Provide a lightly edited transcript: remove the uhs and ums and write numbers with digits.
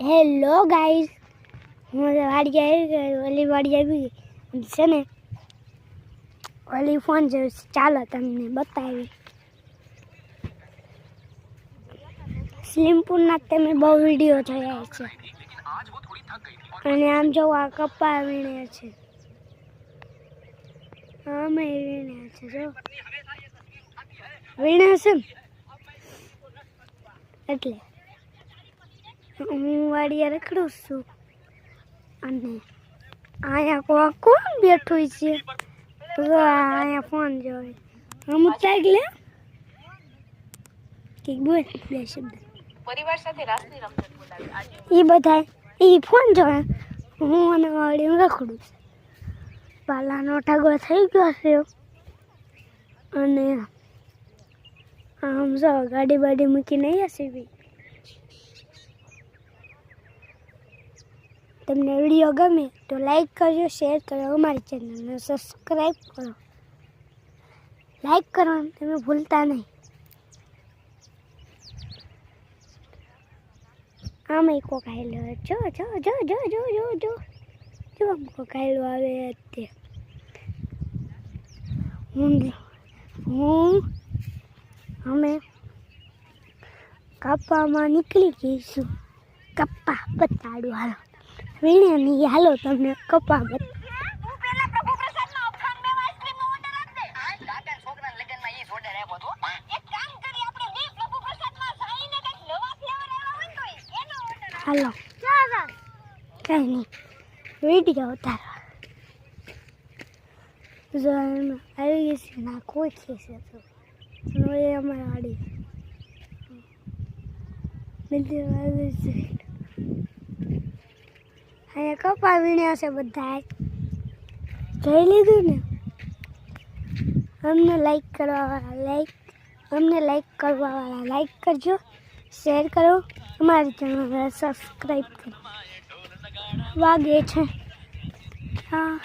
Hello guys, હું વાડી આવી ગઈ. ઓલી વાડી આવી ગઈ છે ને, ઓલી ફોન છે. ચાલો તમને બતાવી. સ્લિમપુરના તમે બહુ વિડીયો જોયા છે. અને આમ જો આ કપા વીણે છે, અમે વીણે છે. જો વીણે છે ને, એટલે હું વાડીએ રખડું છું. અને અહીંયા કોણ બેઠું છે? અહીંયા ફોન જોવે. હમ લે ઠીક બોલ બે શબ્દ. પરિવાર સાથે રાસની રમત બોલાવી. આજે એ બધા એ ફોન જોવે, હું અને વાડી રખડું છું. પાલાનો ઠાગો થઈ ગયો છે. અને આમ જો ગાડી બાડી મૂકીને આવ્યા છે. બી તમને વિડીયો ગમે તો લાઈક કરજો, શેર કરો, અમારી ચેનલને સબસ્ક્રાઈબ કરો. લાઈક કરવાનું તમે ભૂલતા નહીં. આમાં કોક આવેલો જો જો જો જો જો જો જો જો આમ કોક આવેલો આવે તે. અમે કાપામાં નીકળી ગઈશું. કપ્પા બતાડું હાલો. વીણે નહીં હાલો તમને કપા બતાડું. હાલો કઈ નહીં, વિડીયો ઉતારવા જો એમાં આવી ગઈ છે. ના કોઈ ખેસે તો અમારે વાડી અહીંયા કપા વીણ્યા છે બધા. જોઈ લીધું ને? અમને લાઈક કરવાવાળા લાઈક કરજો, શેર કરો, અમારી ચેનલને સબસ્ક્રાઈબ કરો. વાગે છે હા.